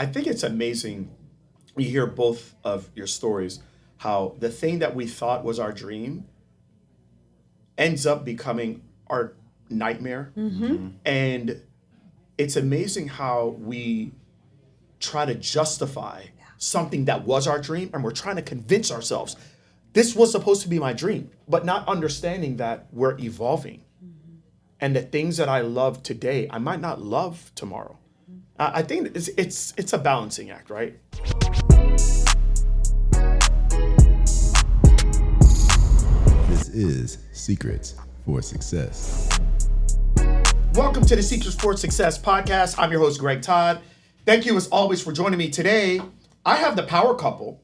I think it's amazing. We hear both of your stories, how the thing that we thought was our dream ends up becoming our nightmare. And it's amazing how we try to justify something that was our dream, and we're trying to convince ourselves this was supposed to be my dream, but not understanding that we're evolving. And the things that I love today, I might not love tomorrow. I think it's a balancing act, right? This is Secrets for Success. Welcome to the Secrets for Success podcast. I'm your host, Greg Todd. Thank you as always for joining me today. I have the power couple.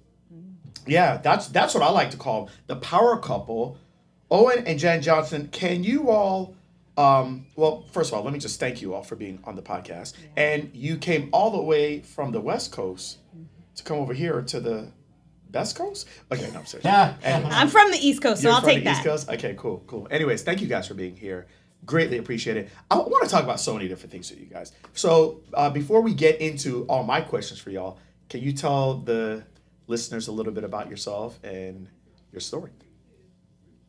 Yeah, that's what I like to call them, the power couple. Owen and Jen Johnston. Can you all, well, first of all, let me just thank you all for being on the podcast. Yeah. And you came all the way from the West Coast to come over here to the Best Coast? Okay, no, I'm serious. Anyways. I'm from the East Coast, so I'll take that. East Coast? Okay, cool. Anyways, thank you guys for being here. Greatly appreciate it. I want to talk about so many different things with you guys. So before we get into all my questions for y'all, can you tell the listeners a little bit about yourself and your story?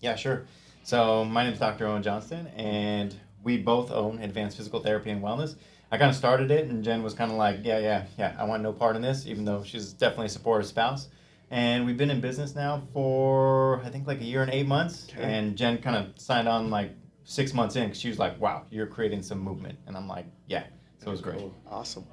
Yeah, sure. So my name is Dr. Owen Johnston, and we both own Advanced Physical Therapy and Wellness. I kind of started it, and Jen was kind of like, yeah, I want no part in this, even though she's definitely a supportive spouse. And we've been in business now for, I think, like a year and 8 months. Okay. And Jen kind of signed on like 6 months in, because she was like, wow, you're creating some movement. And I'm like, yeah. So it was great. Awesome.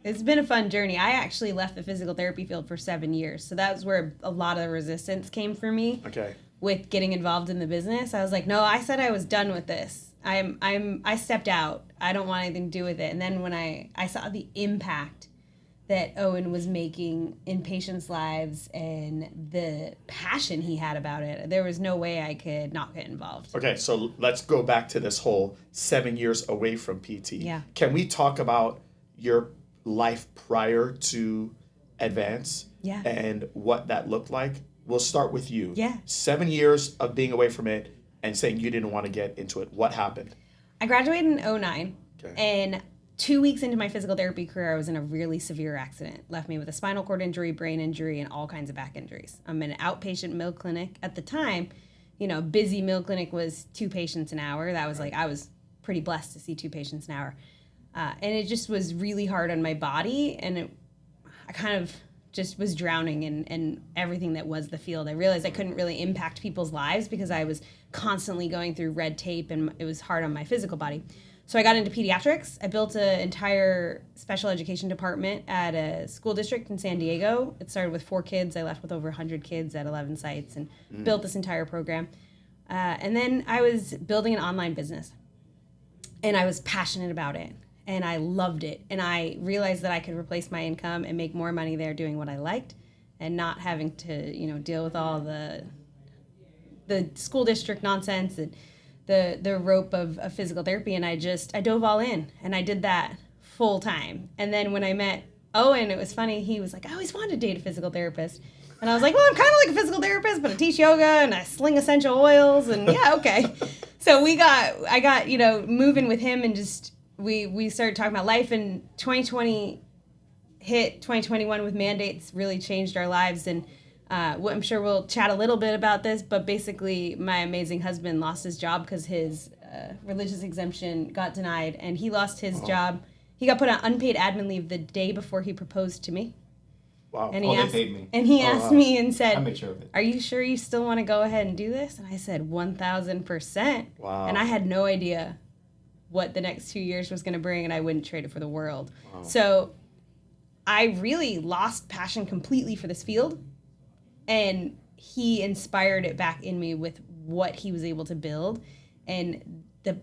It's been a fun journey. I actually left the physical therapy field for 7 years. So that was where a lot of the resistance came for me. Okay. With getting involved in the business. I was like, no, I said I was done with this. I stepped out. I don't want anything to do with it. And then when I saw the impact that Owen was making in patients' lives and the passion he had about it, there was no way I could not get involved. Okay, so let's go back to this whole 7 years away from PT. Yeah. Can we talk about your life prior to Advance? Yeah. And what that looked like? We'll start with you. Yeah. 7 years of being away from it and saying you didn't want to get into it. What happened? I graduated in 2009. Okay. And 2 weeks into my physical therapy career, I was in a really severe accident. Left me with a spinal cord injury, brain injury, and all kinds of back injuries. I'm in an outpatient mill clinic. At the time, busy mill clinic was 2 patients an hour. That was I was pretty blessed to see 2 patients an hour. And it just was really hard on my body. And I kind of just was drowning in everything that was the field. I realized I couldn't really impact people's lives because I was constantly going through red tape and it was hard on my physical body. So I got into pediatrics. I built an entire special education department at a school district in San Diego. It started with 4 kids. I left with over 100 kids at 11 sites and built this entire program. And then I was building an online business and I was passionate about it. And I loved it. And I realized that I could replace my income and make more money there doing what I liked and not having to, deal with all the school district nonsense and the rope of physical therapy. And I dove all in and I did that full time. And then when I met Owen, it was funny. He was like, I always wanted to date a physical therapist. And I was like, well, I'm kind of like a physical therapist, but I teach yoga and I sling essential oils and yeah, okay. So I got, moving with him and just, we started talking about life, and 2020 hit. 2021 with mandates really changed our lives, and I'm sure we'll chat a little bit about this, but basically my amazing husband lost his job because his religious exemption got denied, and he lost his job. He got put on unpaid admin leave the day before he proposed to me. Wow. And they paid me. And he asked me and said, I made sure of it. Are you sure you still want to go ahead and do this? And I said, 1,000%. Wow. And I had no idea what the next 2 years was going to bring, and I wouldn't trade it for the world. Wow. So I really lost passion completely for this field, and he inspired it back in me with what he was able to build and the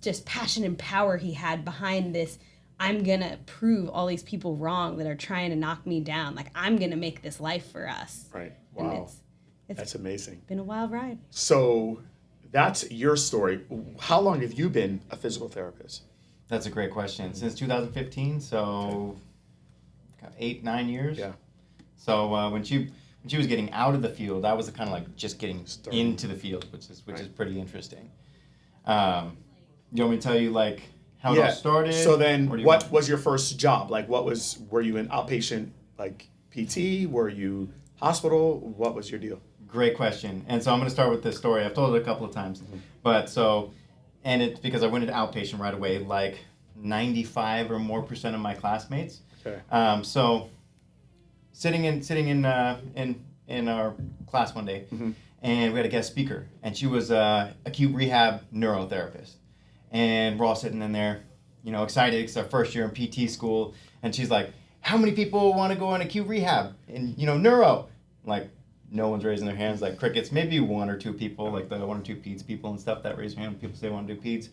just passion and power he had behind this. I'm going to prove all these people wrong that are trying to knock me down. Like, I'm going to make this life for us. Right. Wow. And that's amazing. Been a wild ride. So that's your story. How long have you been a physical therapist? That's a great question. Since 2015, so 8-9 years. Yeah. So when she was getting out of the field, I was kind of like just getting into the field, which is pretty interesting. You want me to tell you like how it all started. So then, Where do you what want? was your first job? Like, were you an outpatient, like PT? Were you hospital? What was your deal? Great question. And so I'm going to start with this story. I've told it a couple of times. But so, and it's because I went into outpatient right away, like 95 or more percent of my classmates. Okay. So sitting in our class one day, and we had a guest speaker, and she was a acute rehab neurotherapist. And we're all sitting in there, excited. It's our first year in PT school. And she's like, how many people want to go on acute rehab in, neuro? Like, no one's raising their hands, like crickets. Maybe one or two people, like the one or two peds people and stuff that raise their hand. People say they want to do peds,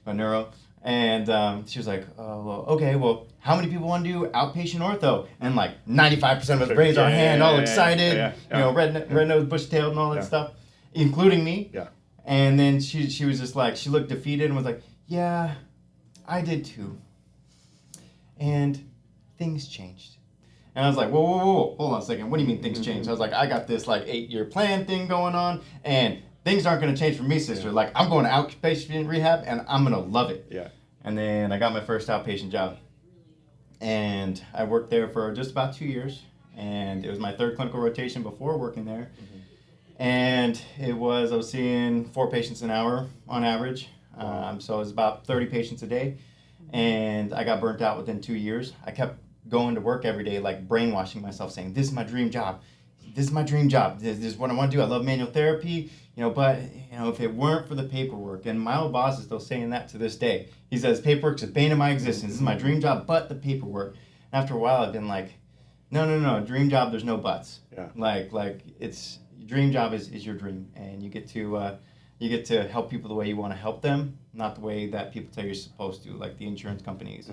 but neuro. And she was like, oh, well, okay, well, how many people want to do outpatient ortho? And like 95% of us raised our hand, all excited, red-nosed, bush-tailed and all that stuff, including me. Yeah. And then she was just like, she looked defeated and was like, yeah, I did too. And things changed. And I was like, whoa, hold on a second. What do you mean things changed? I was like, I got this like 8-year plan thing going on, and things aren't going to change for me, sister. Like, I'm going to outpatient rehab, and I'm going to love it. Yeah. And then I got my first outpatient job. And I worked there for just about 2 years. And it was my third clinical rotation before working there. And I was seeing 4 patients an hour on average. So it was about 30 patients a day. And I got burnt out within 2 years. I kept going to work every day, like brainwashing myself, saying, this is my dream job. This is my dream job. This is what I want to do. I love manual therapy, but if it weren't for the paperwork, and my old boss is still saying that to this day. He says, paperwork's a bane of my existence. This is my dream job, but the paperwork. After a while, I've been like, no, dream job, there's no buts. Yeah. Like it's, dream job is your dream, and you get to help people the way you want to help them, not the way that people tell you're supposed to, like the insurance companies,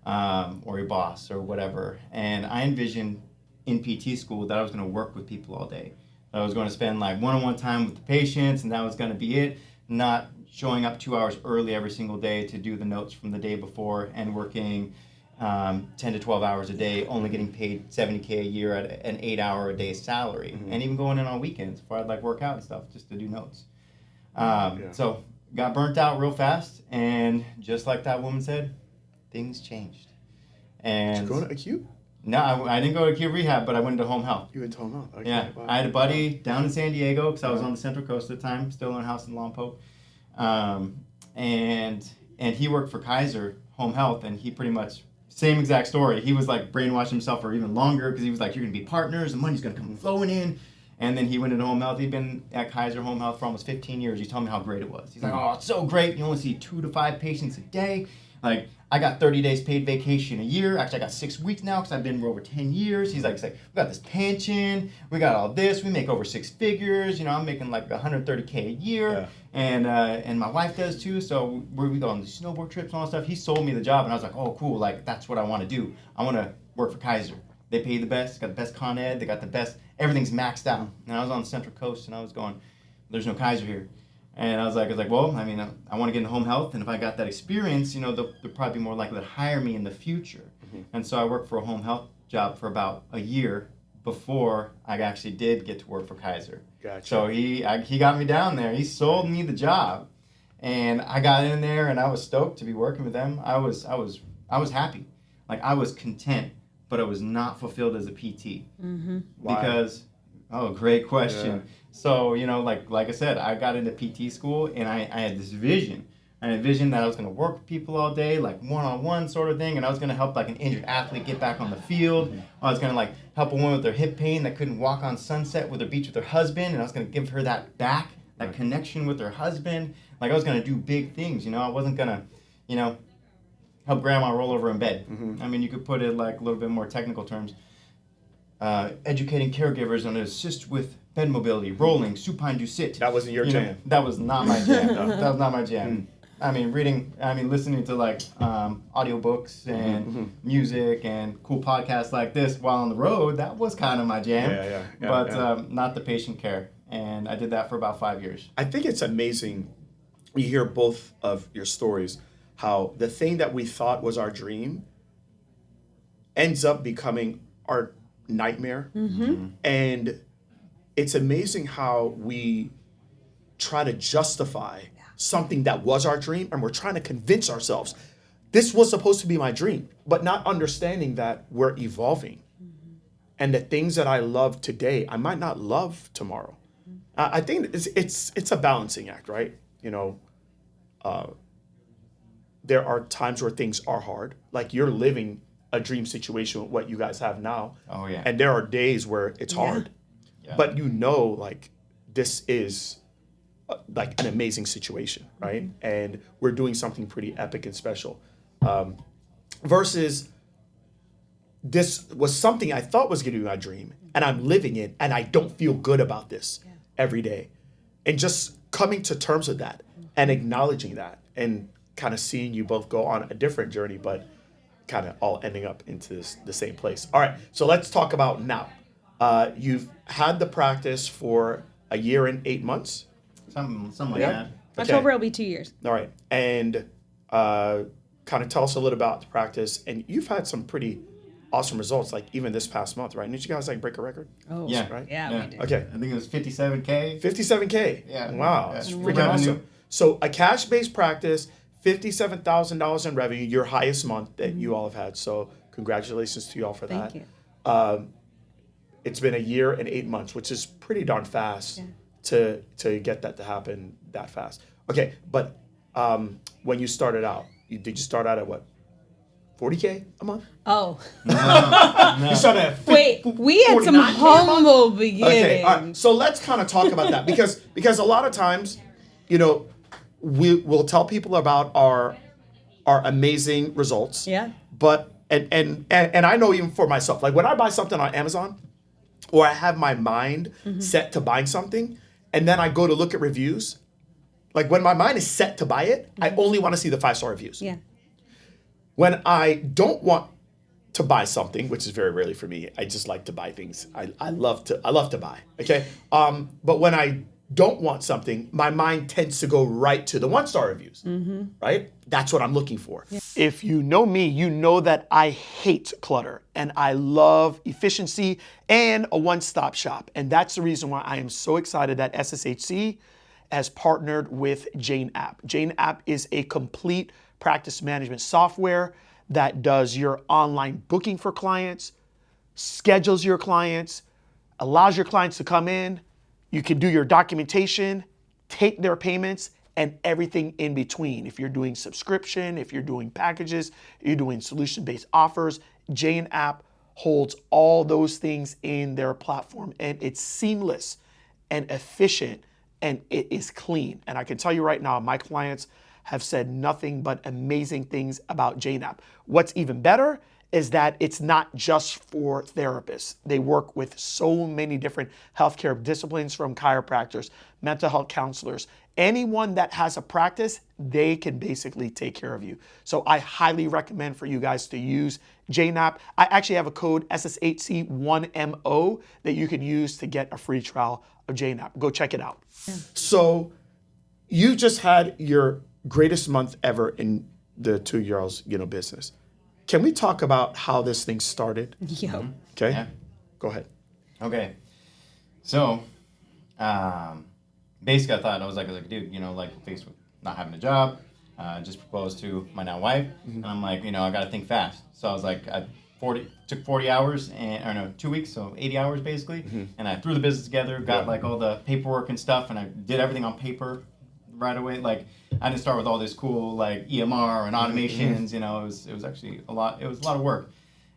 or your boss or whatever. And I envisioned in PT school that I was going to work with people all day. I was going to spend like one-on-one time with the patients, and that was going to be it, not showing up 2 hours early every single day to do the notes from the day before and working 10 to 12 hours a day, only getting paid $70K a year at an 8-hour a day salary, and even going in on weekends before I'd like work out and stuff just to do notes. So got burnt out real fast, and just like that woman said, things changed. And Did you go to acute? no, I didn't go to acute rehab, but I went to home health. You went to home health. Okay. Yeah, Wow. I had a buddy down in San Diego because I was on the Central Coast at the time, still in a house in Lompoc, and he worked for Kaiser Home Health, and he pretty much same exact story. He was like brainwashing himself for even longer because he was like, you're gonna be partners, and money's gonna come flowing in. And then he went into home health. He'd been at Kaiser Home Health for almost 15 years. He told me how great it was. He's like, oh, it's so great. You only see 2 to 5 patients a day. Like, I got 30 days paid vacation a year. Actually, I got 6 weeks now because I've been for over 10 years. He's like, we got this pension. We got all this. We make over 6 figures. I'm making like $130K a year. Yeah. And my wife does too. So we go on these snowboard trips and all that stuff. He sold me the job, and I was like, oh, cool. Like, that's what I want to do. I want to work for Kaiser. They pay the best, got the best Con Ed, they got the best, everything's maxed out. And I was on the Central Coast, and I was going, there's no Kaiser here. And I was like, well, I mean, I want to get into home health, and if I got that experience, they'll probably be more likely to hire me in the future. And so I worked for a home health job for about a year before I actually did get to work for Kaiser. Gotcha. So he got me down there. He sold me the job, and I got in there, and I was stoked to be working with them. I was happy, like I was content. But I was not fulfilled as a PT. Because, great question. Yeah. So, like I said, I got into PT school, and I had this vision. I envisioned that I was going to work with people all day, like one-on-one sort of thing, and I was going to help like an injured athlete get back on the field. I was going to like help a woman with their hip pain that couldn't walk on Sunset with her beach with her husband, and I was going to give her that back, that connection with her husband. Like I was going to do big things, I wasn't going to, help grandma roll over in bed. I mean, you could put it like a little bit more technical terms. Educating caregivers on to assist with bed mobility, rolling, supine do sit. That wasn't your jam. That was not my jam. That was not my jam. I mean, listening to like audiobooks and music and cool podcasts like this while on the road, that was kind of my jam. But not the patient care. And I did that for about 5 years. I think it's amazing. You hear both of your stories, how the thing that we thought was our dream ends up becoming our nightmare. And it's amazing how we try to justify something that was our dream, and we're trying to convince ourselves this was supposed to be my dream, but not understanding that we're evolving. And the things that I love today, I might not love tomorrow. I think it's a balancing act, right? You know, there are times where things are hard. Like you're living a dream situation with what you guys have now. Oh, yeah. And there are days where it's hard. Yeah. But you know, like, this is like an amazing situation, right? And we're doing something pretty epic and special. Versus this was something I thought was going to be my dream, and I'm living it, and I don't feel good about this every day. And just coming to terms with that and acknowledging that and kind of seeing you both go on a different journey, but kind of all ending up into the same place. All right, so let's talk about now. You've had the practice for a year and 8 months. Something like that. October will be 2 years. All right, and kind of tell us a little about the practice. And you've had some pretty awesome results, like even this past month, right? Didn't you guys like break a record? Oh, Yeah. Right? Yeah, we did. Okay. I think it was 57K. 57K. Yeah. Wow. Yeah. That's Freaking freaking revenue. awesome. So a cash-based practice, $57,000 in revenue, your highest month that you all have had. So congratulations to you all for that. Thank you. It's been a year and 8 months, which is pretty darn fast to get that to happen that fast. Okay, but when you started out, did you start out at what? 40K a month? Oh, You started at wait, we had some 49K a month? humble beginnings. Okay, all right. So let's kind of talk about that because a lot of times, you know, we'll tell people about our amazing results. Yeah. But and I know even for myself, like when I buy something on Amazon, or I have my mind set to buying something, and then I go to look at reviews, like when my mind is set to buy it, I only want to see the 5-star reviews. Yeah. When I don't want to buy something, which is very rarely for me, I just like to buy things. I love to buy. Okay. But when I don't want something, my mind tends to go right to the 1-star reviews. Right? That's what I'm looking for. Yeah. If you know me, you know that I hate clutter and I love efficiency and a one-stop shop. And that's the reason why I am so excited that SSHC has partnered with Jane.app. Jane.app is a complete practice management software that does your online booking for clients, schedules your clients, allows your clients to come in. You can do your documentation, take their payments, and everything in between. If you're doing subscription, if you're doing packages, you're doing solution-based offers, Jane.app holds all those things in their platform, and it's seamless and efficient, and it is clean. And I can tell you right now, my clients have said nothing but amazing things about Jane.app. What's even better is that it's not just for therapists. They work with so many different healthcare disciplines, from chiropractors, mental health counselors. Anyone that has a practice, they can basically take care of you. So I highly recommend for you guys to use Jane.app. I actually have a code SSHC1MO that you can use to get a free trial of Jane.app. Go check it out. Yeah. So you just had your greatest month ever in the 2 years, business. Can we talk about how this thing started? Yo. Okay. Yeah. Go ahead. Okay. So, basically, I was like, dude, faced with not having a job, just proposed to my now wife, and I'm like, I got to think fast. So I was like, took 40 hours, 2 weeks, so 80 hours basically, and I threw the business together, got like all the paperwork and stuff, and I did everything on paper right away. Like, I didn't start with all this cool like EMR and automations. It was actually a lot. It was a lot of work,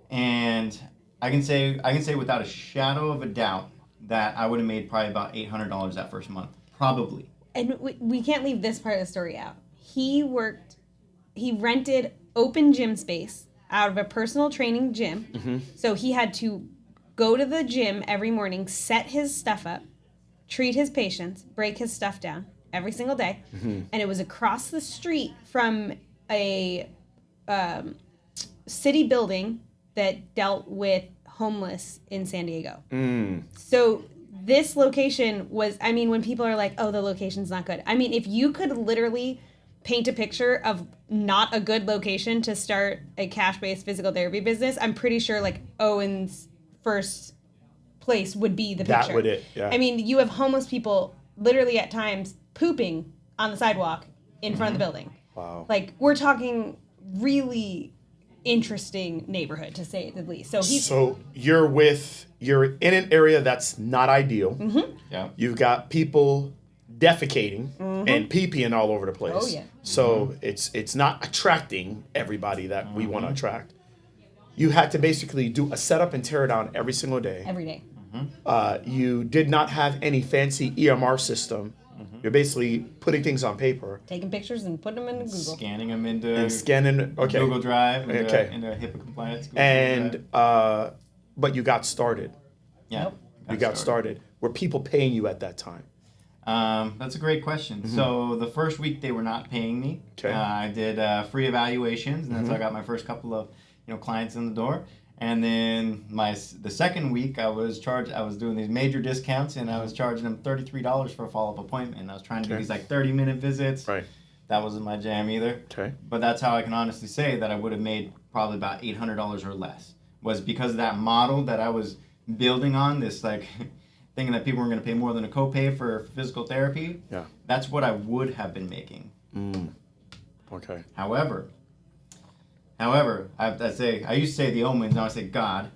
and I can say without a shadow of a doubt that I would have made probably about $800 that first month, probably. And we can't leave this part of the story out. He rented open gym space out of a personal training gym. So he had to go to the gym every morning, set his stuff up, treat his patients, break his stuff down every single day. And it was across the street from a city building that dealt with homeless in San Diego. So this location was, when people are like, oh, the location's not good. If you could literally paint a picture of not a good location to start a cash-based physical therapy business, I'm pretty sure like Owen's first place would be the picture. That would it, yeah. You have homeless people literally at times pooping on the sidewalk in front of the building. Wow. Like, we're talking really interesting neighborhood, to say the least. So you're in an area that's not ideal. Mm-hmm. Yeah. You've got people defecating and pee-peeing all over the place. Oh, yeah. So it's not attracting everybody that we want to attract. You had to basically do a setup and tear it down every single day. every day. You did not have any fancy EMR system. You're basically putting things on paper Taking pictures and putting them in Google. Scanning them into and scanning. Okay. Google Drive, into HIPAA compliance. Google And Drive. but you got started. Yeah. Nope. You got started. Were people paying you at that time? That's a great question. So the first week they were not paying me. Okay. I did free evaluations, and that's how I got my first couple of clients in the door. And then the second week I was doing these major discounts, and I was charging them $33 for a follow-up appointment. I was trying to do these like 30-minute visits. Right. That wasn't my jam either. Okay. But that's how I can honestly say that I would have made probably about $800 or less. Was because of that model that I was building on, this like thinking that people were going to pay more than a copay for physical therapy. Yeah. That's what I would have been making. Okay. However, I used to say the omens, now I say God.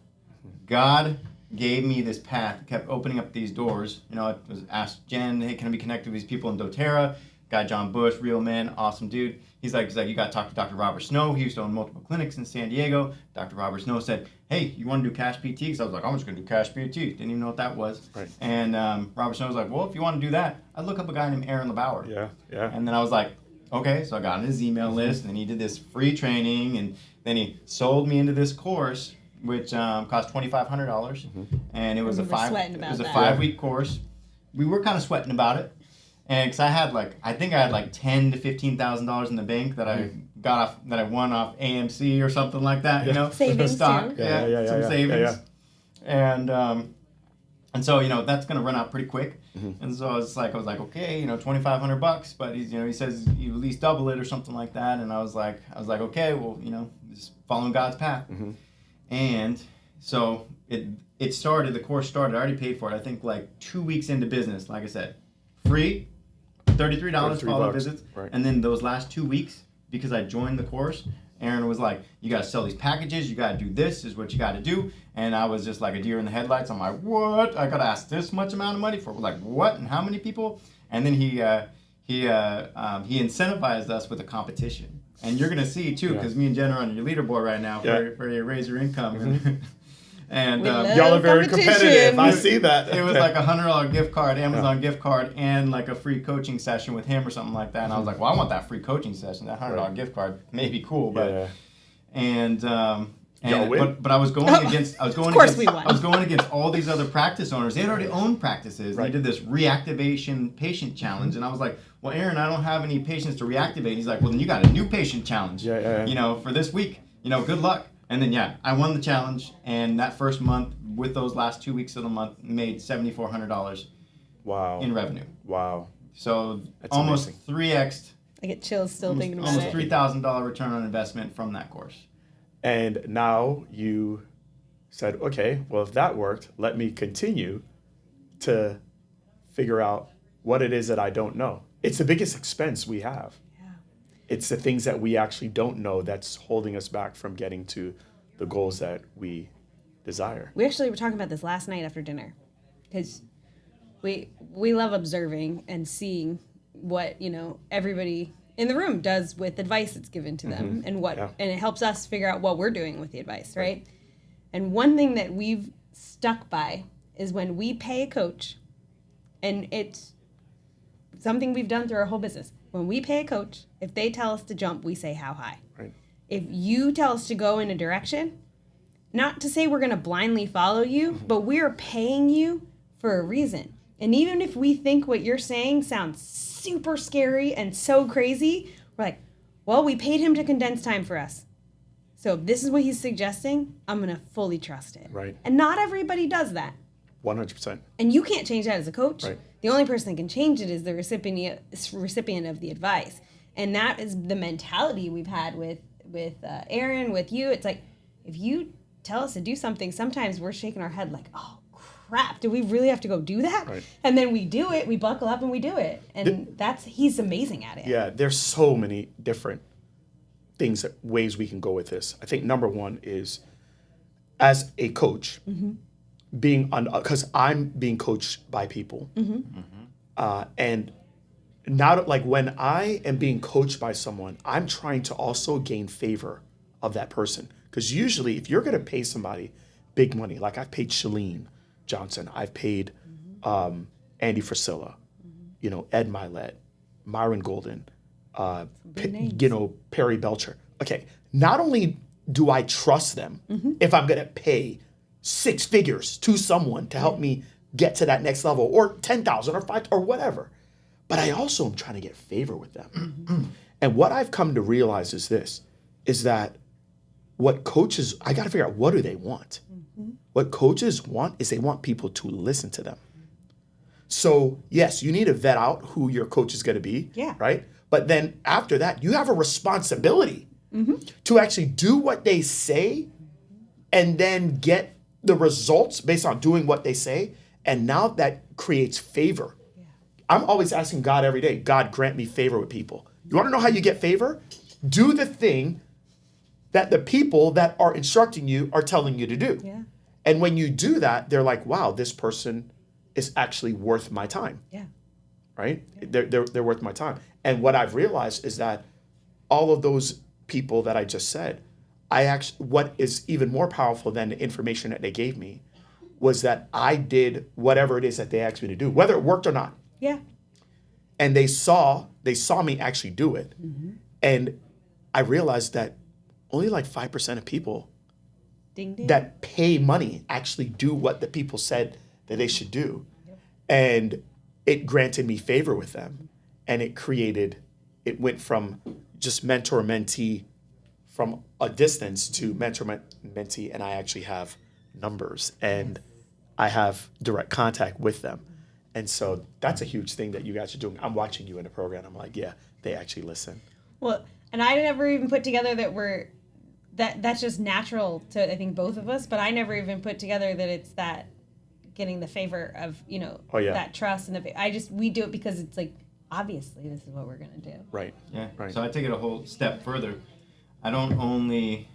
God gave me this path, kept opening up these doors. I was asked Jen, hey, can I be connected with these people in doTERRA? Guy John Bush, real man, awesome dude. He's like, you got to talk to Dr. Robert Snow. He used to own multiple clinics in San Diego. Dr. Robert Snow said, hey, you want to do cash PT? Because I was like, I'm just going to do cash PT. Didn't even know what that was. Right. And Robert Snow was like, well, if you want to do that, I'd look up a guy named Aaron LeBauer. Yeah. And then I was like, okay, so I got on his email list, and he did this free training, and then he sold me into this course, which cost $2,500, and it was a sweating about that. 5-week course. We were kind of sweating about it, and because I had like $10,000 to $15,000 in the bank that I won off AMC or something like that, Savings stock, too. some savings, and so that's gonna run out pretty quick. And so I was like, okay, $2,500, but he says you at least double it or something like that. And I was like, okay, well, just following God's path. And so it started. The course started. I already paid for it. I think like 2 weeks into business. Like I said, free, $33 follow visits, right. And then those last 2 weeks, because I joined the course, Aaron was like, you got to sell these packages. You got to do this is what you got to do. And I was just like a deer in the headlights. I'm like, what? I got to ask this much amount of money for like what and how many people? And then he incentivized us with a competition. And you're going to see too, because me and Jen are on your leaderboard right now for your raise your income. And y'all are very competitive. I see that. It was like a $100 gift card, Amazon gift card, and like a free coaching session with him or something like that. And I was like, well, I want that free coaching session. That $100 gift card may be cool, but but I was going against I was going against all these other practice owners. They had already owned practices. Right. They did this reactivation patient challenge, and I was like, well, Aaron, I don't have any patients to reactivate. He's like, well, then you got a new patient challenge. For this week. Good luck. And then I won the challenge, and that first month, with those last 2 weeks of the month, made $7,400. Wow. In revenue. Wow. So that's almost amazing. 3x. I get chills still thinking about almost it. $3,000 return on investment from that course. And now you said, okay, well, if that worked, let me continue to figure out what it is that I don't know. It's the biggest expense we have. It's the things that we actually don't know that's holding us back from getting to the goals that we desire. We actually were talking about this last night after dinner, because we love observing and seeing what everybody in the room does with advice that's given to them, and and it helps us figure out what we're doing with the advice, right? And one thing that we've stuck by is when we pay a coach, and it's something we've done through our whole business. When we pay a coach, if they tell us to jump, we say how high. Right. If you tell us to go in a direction, not to say we're going to blindly follow you, but we're paying you for a reason. And even if we think what you're saying sounds super scary and so crazy, we're like, well, we paid him to condense time for us. So if this is what he's suggesting, I'm going to fully trust it. Right. And not everybody does that. 100%. And you can't change that as a coach. Right. The only person that can change it is the recipient of the advice. And that is the mentality we've had with Aaron, with you. It's like, if you tell us to do something, sometimes we're shaking our head like, oh, crap, do we really have to go do that? Right. And then we do it, we buckle up and we do it. And he's amazing at it. Yeah, there's so many different ways we can go with this. I think number one is, as a coach, being on, because I'm being coached by people, and now like when I am being coached by someone, I'm trying to also gain favor of that person. Because usually, if you're going to pay somebody big money, like I've paid Shalene Johnson, I've paid Andy Frisella, Ed Milet, Myron Golden, Perry Belcher. Okay, not only do I trust them if I'm going to pay 6 figures to someone to help me get to that next level, or 10,000 or 5 or whatever, but I also am trying to get favor with them. And what I've come to realize is this, is that what coaches, I got to figure out, what do they want? What coaches want is they want people to listen to them. So yes, you need to vet out who your coach is going to be, right? But then after that, you have a responsibility to actually do what they say and then get the results based on doing what they say. And now that creates favor. I'm always asking God every day, God, grant me favor with people. You want to know how you get favor? Do the thing that the people that are instructing you are telling you to do. Yeah. And when you do that, they're like, wow, this person is actually worth my time. Yeah. Right? Yeah. They're worth my time. And what I've realized is that all of those people that I just said, what is even more powerful than the information that they gave me was that I did whatever it is that they asked me to do, whether it worked or not. Yeah. And they saw me actually do it. And I realized that only like 5% of people Ding, ding. that pay money actually do what the people said that they should do. And it granted me favor with them. And it went from just mentor-mentee from a distance to mentor-mentee, and I actually have numbers and I have direct contact with them. And so that's a huge thing that you guys are doing. I'm watching you in the program. I'm like, yeah, they actually listen. Well, and I never even put together that's just natural to, I think, both of us, but I never even put together that it's that getting the favor of, that trust. And we do it because it's like, obviously this is what we're going to do. Right. Yeah. Right. So I take it a whole step further. I don't only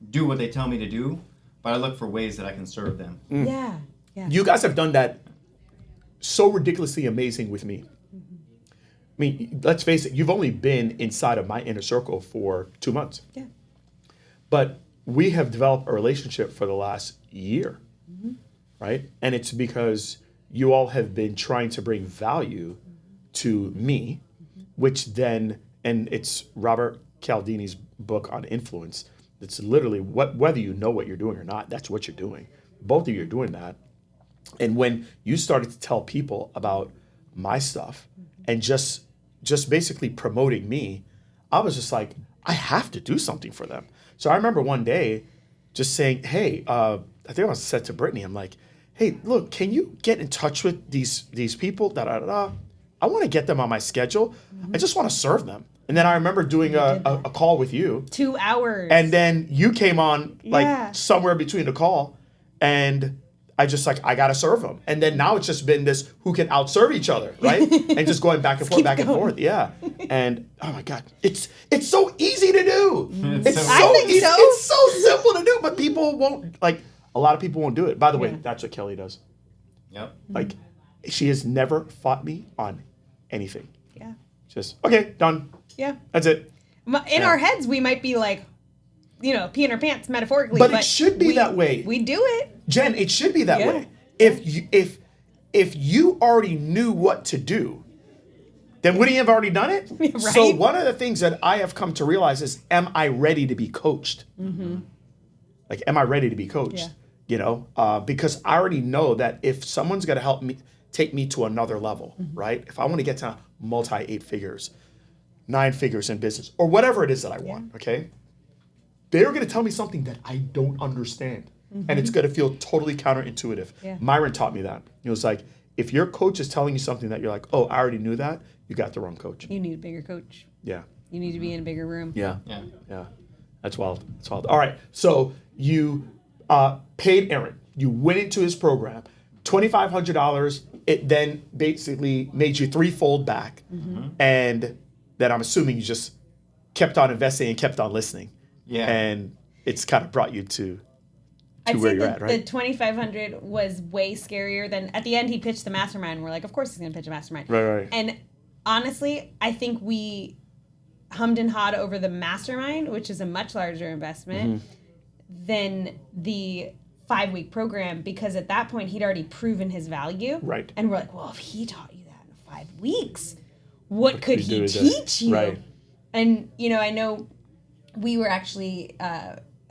do what they tell me to do, but I look for ways that I can serve them. Yeah. Yeah. You guys have done that so ridiculously amazing with me. I mean, let's face it, you've only been inside of my inner circle for 2 months. Yeah. But we have developed a relationship for the last year, right? And it's because you all have been trying to bring value to me, which then, and it's Robert Cialdini's book on influence. It's literally whether you know what you're doing or not, that's what you're doing. Both of you are doing that. And when you started to tell people about my stuff and just basically promoting me, I was just like, I have to do something for them. So I remember one day just saying, hey, I think I said to Brittany, I'm like, hey, look, can you get in touch with these people? I want to get them on my schedule. I just want to serve them. And then I remember doing a call with you. 2 hours. And then you came on somewhere between the call, and I just I got to serve them. And then now it's just been this who can outserve each other, right? And just going back and forth, back and forth. Yeah. And oh my God, it's so easy to do. It's so easy. So. It's so simple to do, but people won't, a lot of people won't do it. By the way, that's what Kelly does. Yep. She has never fought me on anything. Yeah. Just, okay, done. Yeah. That's it. In our heads, we might be like, peeing our pants metaphorically. But it should be that way. We do it. Jen, it should be that way. If you already knew what to do, then wouldn't you have already done it? Right? So one of the things that I have come to realize is, am I ready to be coached? Am I ready to be coached? Yeah. Because I already know that if someone's going to help me, take me to another level, right? If I want to get to multi 8 figures, 9 figures in business, or whatever it is that I want, okay? They're going to tell me something that I don't understand. And it's going to feel totally counterintuitive. Yeah. Myron taught me that. He was like, if your coach is telling you something that you're like, oh, I already knew that, you got the wrong coach. You need a bigger coach. Yeah. You need to be in a bigger room. Yeah. Yeah. Yeah. That's wild. That's wild. All right. So you paid Aaron. You went into his program. $2,500. It then basically made you threefold back. And then I'm assuming you just kept on investing and kept on listening. Yeah. And it's kind of brought you to I'd where say you're that at, right? the 2,500 was way scarier than at the end he pitched the mastermind. And we're like, of course he's going to pitch a mastermind. Right. And honestly, I think we hummed and hawed over the mastermind, which is a much larger investment than the 5-week program, because at that point he'd already proven his value. Right. And we're like, well, if he taught you that in 5 weeks, what could he do with teach you? Right. And, I know we were actually,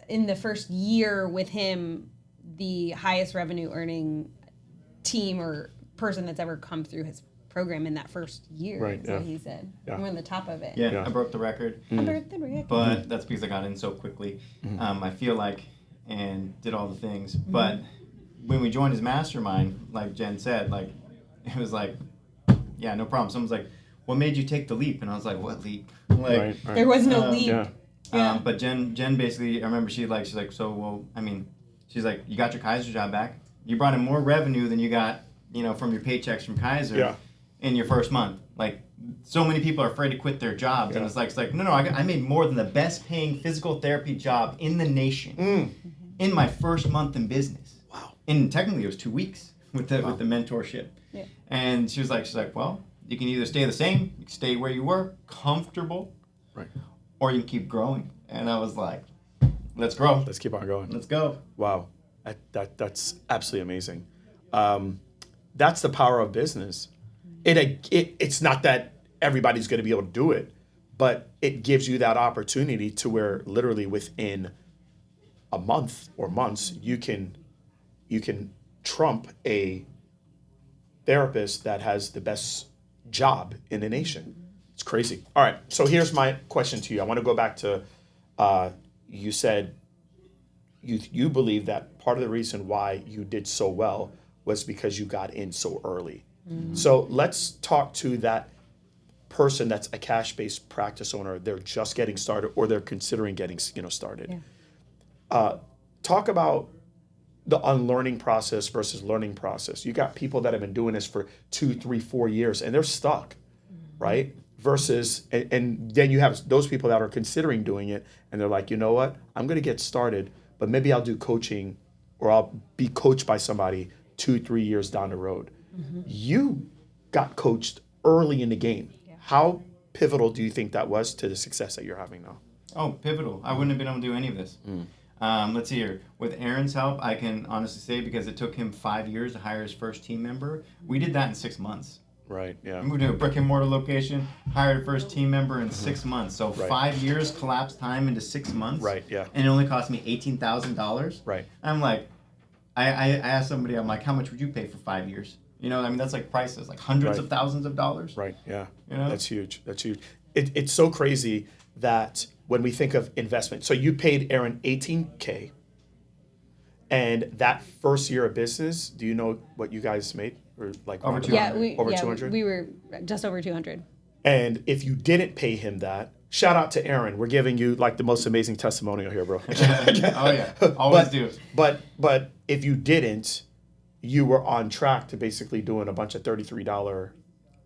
in the first year with him, the highest revenue earning team or person that's ever come through his program in that first year. Right, That's what he said. Yeah. We're on the top of it. Yeah, I broke the record. I broke the record. But that's because I got in so quickly. I feel like, and did all the things. But when we joined his mastermind, like Jen said, like, it was like, yeah, no problem. Someone's like, what made you take the leap? And I was like, what leap? Like, Right. There was no leap. Yeah. Yeah. But Jen basically, I remember she's like, so, well, I mean, she's like, you got your Kaiser job back. You brought in more revenue than you got, from your paychecks from Kaiser in your first month. Like, so many people are afraid to quit their jobs. And it's like, no, I made more than the best paying physical therapy job in the nation in my first month in business. Wow. And technically it was 2 weeks with the mentorship. Yeah. And she's like, well, you can either stay the same, you can stay where you were, comfortable, Right. or you can keep growing. And I was like, let's grow. Let's keep on going. Let's go. Wow. That's absolutely amazing. That's the power of business. It's not that everybody's going to be able to do it, but it gives you that opportunity to where literally within a month or months you can trump a therapist that has the best job in the nation. It's crazy. All right, so here's my question to you. I want to go back to you said you believe that part of the reason why you did so well was because you got in so early. So let's talk to that person that's a cash-based practice owner. They're just getting started, or they're considering getting started. Yeah. Talk about the unlearning process versus learning process. You got people that have been doing this for 2, 3, 4 years, and they're stuck, right? Versus, and then you have those people that are considering doing it, and they're like, you know what? I'm going to get started, but maybe I'll do coaching, or I'll be coached by somebody 2, 3 years down the road. You got coached early in the game. Yeah. How pivotal do you think that was to the success that you're having now? Oh, pivotal. I wouldn't have been able to do any of this. Let's see here. With Aaron's help, I can honestly say, because it took him 5 years to hire his first team member, we did that in 6 months. Right, yeah. We moved to a brick and mortar location, hired a first team member in 6 months. So Right. 5 years collapsed time into 6 months. Right, yeah. And it only cost me $18,000. Right. I'm like, I asked somebody, I'm like, how much would you pay for 5 years? That's like prices, like hundreds Right. of thousands of dollars. Right, yeah. You know? That's huge. That's huge. It's so crazy that when we think of investment, so you paid Aaron $18K, and that first year of business, do you know what you guys made? Or like Over around 200. Over 200? We were just over 200. And if you didn't pay him that, shout out to Aaron. We're giving you like the most amazing testimonial here, bro. Oh, yeah. Always do. But if you didn't, you were on track to basically doing a bunch of $33.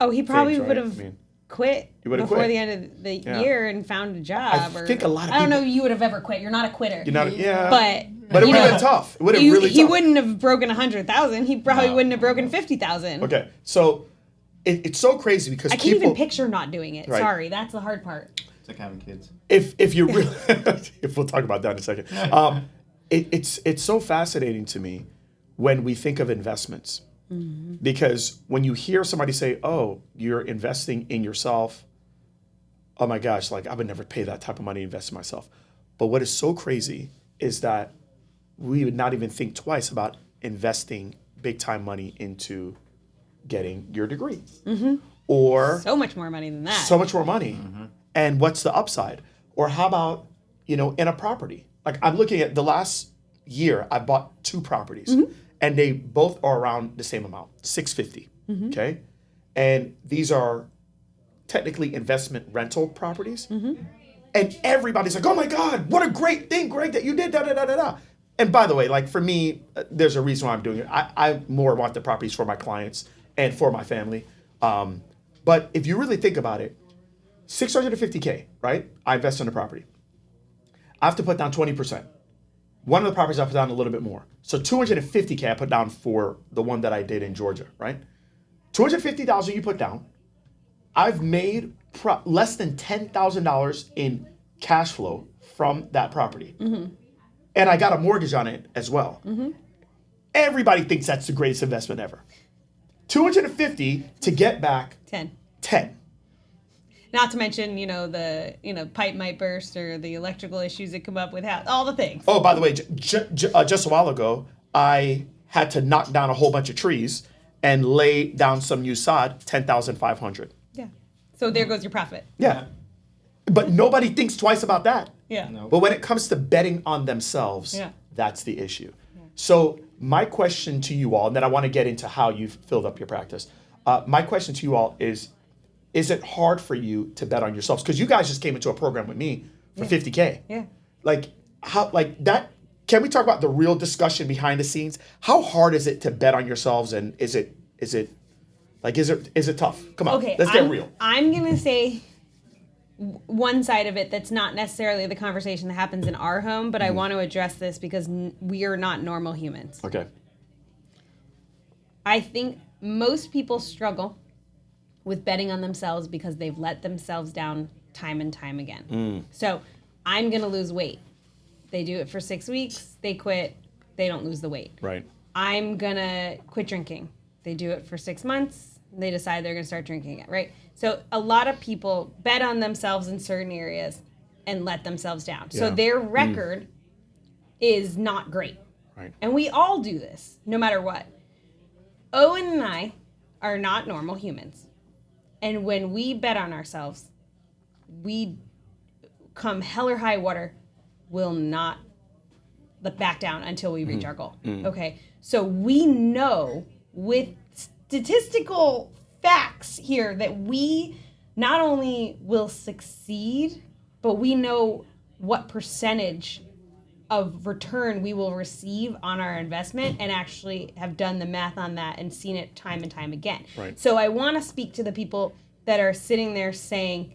Oh, he probably things, right? would have quit You would've before quit. the end of the Yeah. year and found a job. I think a lot of I don't know people- if you would have ever quit. You're not a quitter. You're not, yeah. But it you would have know, been tough. It would have really he tough. wouldn't have broken 100,000. He probably No. wouldn't have broken 50,000. Okay, so it's so crazy because I can't people, even picture not doing it. Right. Sorry, that's the hard part. It's like having kids. if you really, if we'll talk about that in a second, it's so fascinating to me when we think of investments, because when you hear somebody say, "Oh, you're investing in yourself," oh my gosh, like I would never pay that type of money to invest in myself. But what is so crazy is that we would not even think twice about investing big time money into getting your degree, or So much more money than that. so much more money. And what's the upside? Or how about, in a property? Like I'm looking at the last year, I bought 2 properties and they both are around the same amount, $650. Okay. And these are technically investment rental properties. And everybody's like, oh my God, what a great thing, Greg, that you did, da, da, da, da, da. And by the way, like for me, there's a reason why I'm doing it. I more want the properties for my clients and for my family. But if you really think about it, $650K, right? I invest in the property. I have to put down 20%. One of the properties I put down a little bit more. So $250K I put down for the one that I did in Georgia, right? $250,000 you put down. I've made less than $10,000 in cash flow from that property. And I got a mortgage on it as well. Everybody thinks that's the greatest investment ever. 250 to get back 10. Not to mention, the pipe might burst or the electrical issues that come up with all the things. Oh, by the way, just a while ago, I had to knock down a whole bunch of trees and lay down some new sod, $10,500. Yeah. So there goes your profit. Yeah. But nobody thinks twice about that. Yeah. No. But when it comes to betting on themselves, that's the issue. So my question to you all, and then I want to get into how you've filled up your practice. My question to you all is it hard for you to bet on yourselves? Because you guys just came into a program with me for $50K. Yeah. That. Can we talk about the real discussion behind the scenes? How hard is it to bet on yourselves, and is it tough? Come on, Okay, let's get real. I'm gonna say one side of it that's not necessarily the conversation that happens in our home, but I want to address this because we are not normal humans. Okay. I think most people struggle with betting on themselves because they've let themselves down time and time again. So I'm going to lose weight. They do it for 6 weeks, they quit, they don't lose the weight. Right. I'm going to quit drinking. They do it for 6 months, they decide they're going to start drinking again, right? So a lot of people bet on themselves in certain areas and let themselves down. So their record is not great. Right. And we all do this, no matter what. Owen and I are not normal humans. And when we bet on ourselves, we come hell or high water, will not look back down until we reach our goal. Okay? So we know with statistical facts here that we not only will succeed, but we know what percentage of return we will receive on our investment, and actually have done the math on that and seen it time and time again. Right. So I want to speak to the people that are sitting there saying,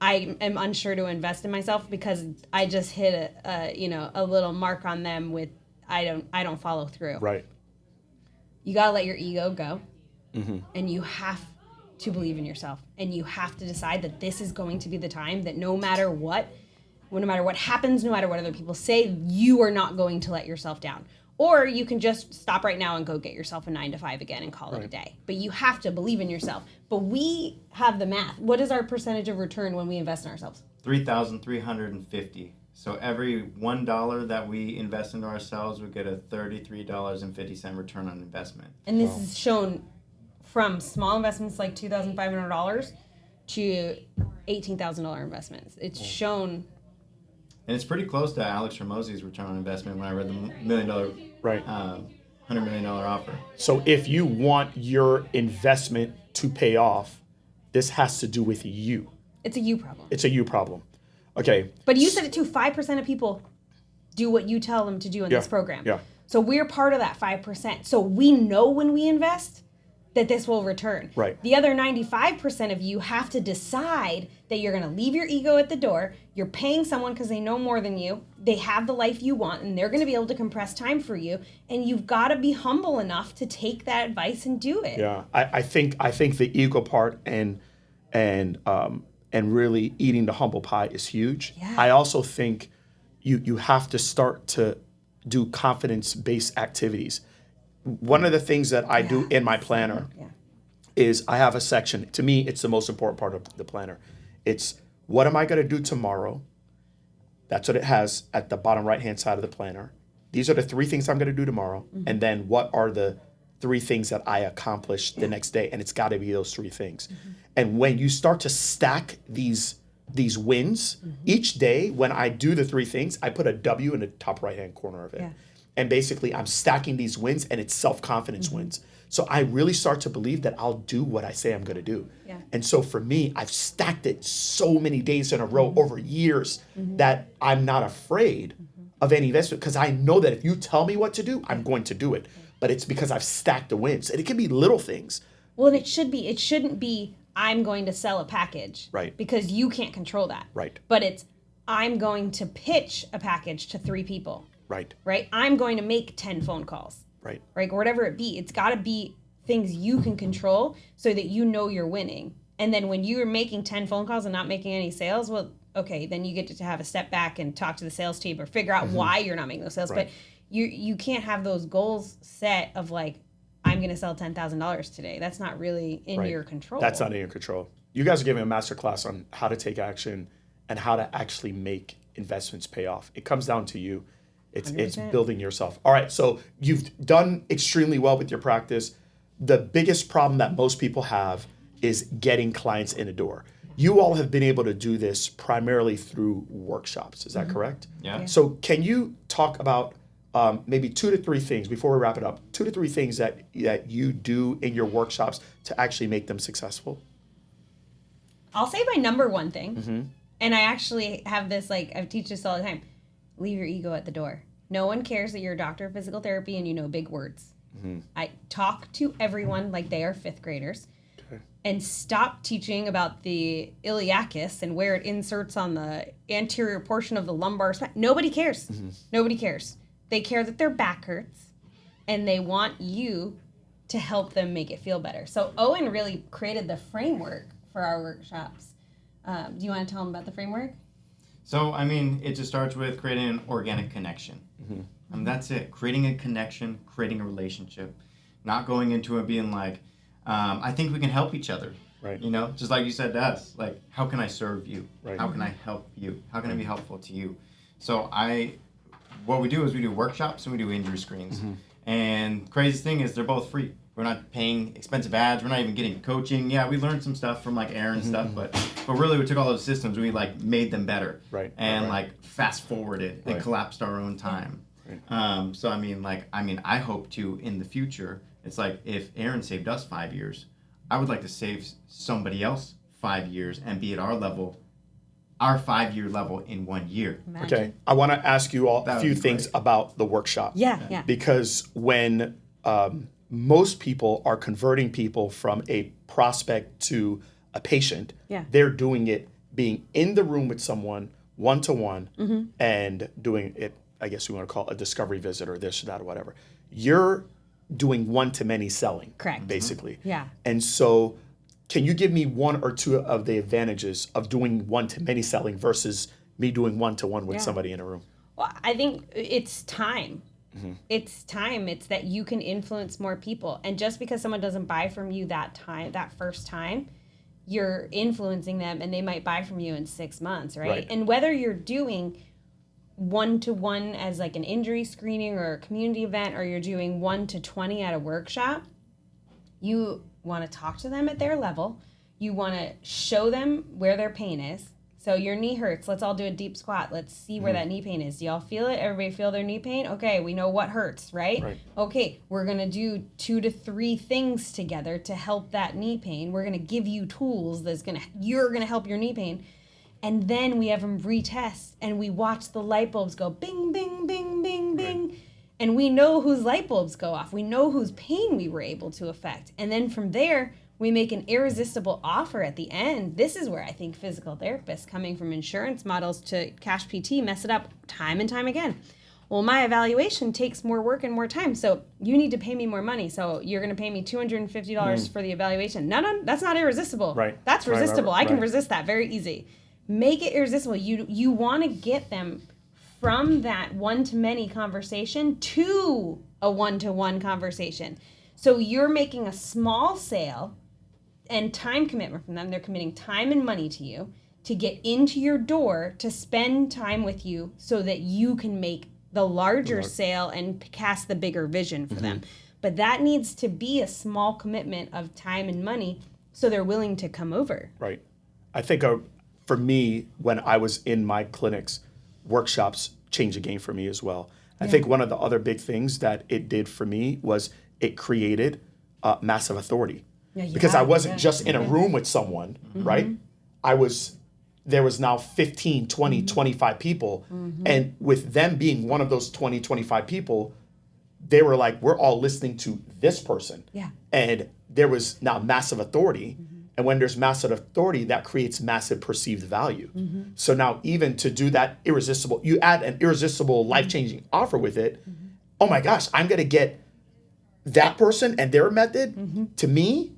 I am unsure to invest in myself because I just hit a little mark on them with I don't follow through. Right. You gotta let your ego go, and you have to believe in yourself, and you have to decide that this is going to be the time that no matter what happens, no matter what other people say, you are not going to let yourself down. Or you can just stop right now and go get yourself a 9-to-5 again and call it a day. But you have to believe in yourself. But we have the math. What is our percentage of return when we invest in ourselves? 3,350. So every $1 that we invest into ourselves, we get a $33.50 return on investment. And this is shown from small investments like $2,500 to $18,000 investments. It's shown. And it's pretty close to Alex Ramosey's return on investment when I read the $1 million, $100 million offer. So if you want your investment to pay off, this has to do with you. It's a you problem. It's a you problem. Okay. But you said it too. 5% of people do what you tell them to do in this program. Yeah. So we're part of that 5%. So we know when we invest that this will return. Right. The other 95% of you have to decide that you're going to leave your ego at the door. You're paying someone because they know more than you. They have the life you want, and they're going to be able to compress time for you. And you've got to be humble enough to take that advice and do it. Yeah. I think the ego part and really eating the humble pie is huge. Yeah. I also think you have to start to do confidence-based activities. One of the things that I do in my planner is I have a section. To me, it's the most important part of the planner. It's what am I going to do tomorrow? That's what it has at the bottom right-hand side of the planner. These are the 3 things I'm going to do tomorrow. And then what are the 3 things that I accomplished the next day? And it's got to be those 3 things. And when you start to stack these wins, each day when I do the 3 things, I put a W in the top right-hand corner of it. Yeah. And basically, I'm stacking these wins, and it's self-confidence wins. So I really start to believe that I'll do what I say I'm going to do. Yeah. And so for me, I've stacked it so many days in a row over years that I'm not afraid of any investment because I know that if you tell me what to do, I'm going to do it. But it's because I've stacked the wins. And it can be little things. Well, and it shouldn't be, I'm going to sell a package. Right. Because you can't control that. Right. But it's, I'm going to pitch a package to 3 people. Right. Right? I'm going to make 10 phone calls. Right. Right? Or whatever it be. It's got to be things you can control so that you know you're winning. And then when you're making 10 phone calls and not making any sales, well, okay, then you get to have a step back and talk to the sales team or figure out why you're not making those sales. Right. But you can't have those goals set of like, I'm going to sell $10,000 today. That's not really in your control. That's not in your control. You guys are giving a master class on how to take action and how to actually make investments pay off. It comes down to you. It's 100%. building yourself. All right, so you've done extremely well with your practice. The biggest problem that most people have is getting clients in the door. You all have been able to do this primarily through workshops. Is that correct? Yeah. So can you talk about maybe 2 to 3 things before we wrap it up? 2 to 3 things that you do in your workshops to actually make them successful. I'll say my number one thing, and I actually have this, like, I teach this all the time. Leave your ego at the door. No one cares that you're a doctor of physical therapy and you know big words. I talk to everyone like they are 5th graders. And stop teaching about the iliacus and where it inserts on the anterior portion of the lumbar spine. Nobody cares. Nobody cares. They care that their back hurts, and they want you to help them make it feel better. So Owen really created the framework for our workshops. Do you want to tell them about the framework? So, I mean, it just starts with creating an organic connection. That's it. Creating a connection, creating a relationship. Not going into it being like, I think we can help each other. Right. You know, just like you said to us, like, how can I serve you? Right. How can I help you? How can I be helpful to you? So what we do is we do workshops and we do injury screens. And craziest thing is they're both free. We're not paying expensive ads. We're not even getting coaching. Yeah, we learned some stuff from like Aaron and stuff, but really we took all those systems, we like made them better. Right. And like fast forwarded and collapsed our own time. So I hope to in the future. It's like if Aaron saved us 5 years, I would like to save somebody else 5 years and be at our level, our 5-year level in 1 year. Imagine. Okay. I want to ask you all That a would few be things great. about the workshop. Yeah. Because when most people are converting people from a prospect to a patient, they're doing it being in the room with someone one-to-one and doing it, I guess we want to call it a discovery visit or this or that or whatever. You're doing one-to-many selling. Correct. Basically. Yeah. And so can you give me 1 or 2 of the advantages of doing one-to-many selling versus me doing one-to-one with somebody in a room? Well, I think it's time. It's time. It's that you can influence more people. And just because someone doesn't buy from you that first time, you're influencing them and they might buy from you in 6 months, right? And whether you're doing one-to-one as like an injury screening or a community event, or you're doing 1 to 20 at a workshop, you want to talk to them at their level. You want to show them where their pain is. So your knee hurts. Let's all do a deep squat. Let's see where that knee pain is. Do y'all feel it? Everybody feel their knee pain? Okay, we know what hurts, right? Okay, we're going to do 2 to 3 things together to help that knee pain. We're going to give you tools you're going to help your knee pain. And then we have them retest and we watch the light bulbs go bing, bing, bing, bing, bing. And we know whose light bulbs go off. We know whose pain we were able to affect. And then from there, we make an irresistible offer at the end. This is where I think physical therapists coming from insurance models to cash PT mess it up time and time again. Well, my evaluation takes more work and more time, so you need to pay me more money. So you're going to pay me $250 for the evaluation. No, that's not irresistible. Right. That's resistible. I can Right. resist that very easy. Make it irresistible. You want to get them from that one-to-many conversation to a one-to-one conversation. So you're making a small sale and time commitment from them. They're committing time and money to you to get into your door to spend time with you so that you can make the larger sale and cast the bigger vision for them. But that needs to be a small commitment of time and money so they're willing to come over. Right. I think for me, when I was in my clinics, workshops changed the game for me as well. I think one of the other big things that it did for me was it created massive authority. Because I wasn't just in a room with someone, right? There was now 15, 20, 25 people. And with them being one of those 20, 25 people, they were like, we're all listening to this person. Yeah. And there was now massive authority. And when there's massive authority, that creates massive perceived value. So now even to do that irresistible, you add an irresistible, life-changing offer with it. Oh my gosh, I'm going to get that person and their method to me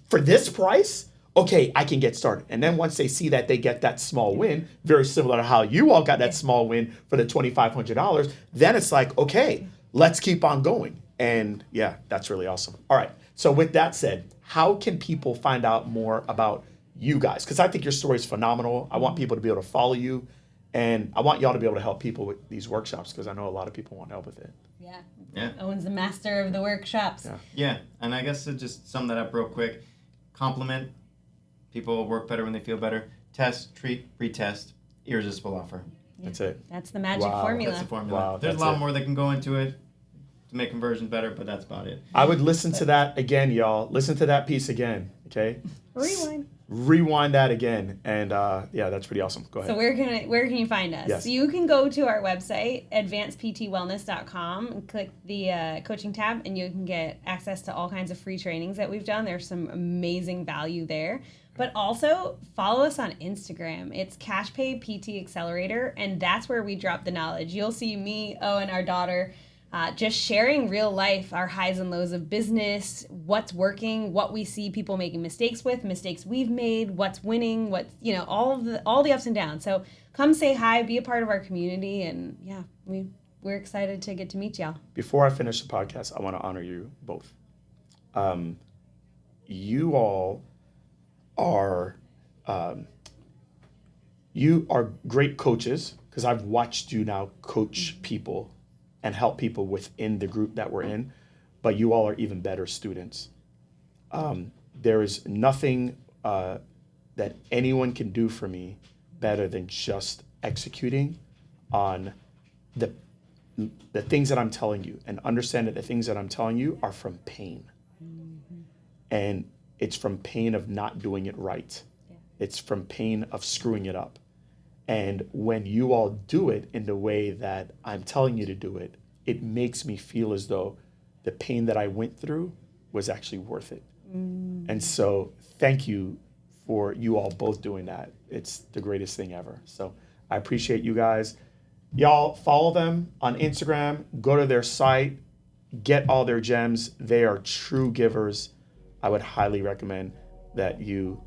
for this price. Okay, I can get started. And then once they see that they get that small win, very similar to how you all got that small win for the $2,500, then it's like, okay, let's keep on going. And yeah, that's really awesome. All right. So with that said, how can people find out more about you guys? Because I think your story is phenomenal. I want people to be able to follow you. And I want y'all to be able to help people with these workshops because I know a lot of people want help with it. Yeah. Owen's the master of the workshops. Yeah. And I guess to just sum that up real quick, compliment. People work better when they feel better. Test, treat, retest, irresistible offer. That's it. That's the magic formula. That's the formula. Wow, There's a that's lot it. more that can go into it to make conversion better, but that's about it. I would listen to that again, y'all. Listen to that piece again, okay? Rewind that again. And yeah, that's pretty awesome. Go ahead. So where can you find us? Yes. So you can go to our website, advancedptwellness.com, and click the coaching tab, and you can get access to all kinds of free trainings that we've done. There's some amazing value there. But also follow us on Instagram. It's CashPay PT Accelerator, and that's where we drop the knowledge. You'll see me, Owen, our daughter, just sharing real life, our highs and lows of business, what's working, what we see people making mistakes with, mistakes we've made, what's winning, what's, all the ups and downs. So come say hi, be a part of our community, and yeah, we're excited to get to meet y'all. Before I finish the podcast, I want to honor you both. You all are great coaches because I've watched you now coach people and help people within the group that we're in, but you all are even better students. There is nothing that anyone can do for me better than just executing on the things that I'm telling you, and understand that the things that I'm telling you are from pain. And it's from pain of not doing it right. It's from pain of screwing it up. And when you all do it in the way that I'm telling you to do it, it makes me feel as though the pain that I went through was actually worth it. And so thank you for you all both doing that. It's the greatest thing ever. So I appreciate you guys. Y'all follow them on Instagram, go to their site, get all their gems. They are true givers. I would highly recommend that you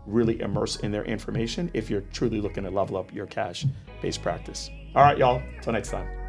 really immerse in their information if you're truly looking to level up your cash-based practice. All right, y'all. Till next time.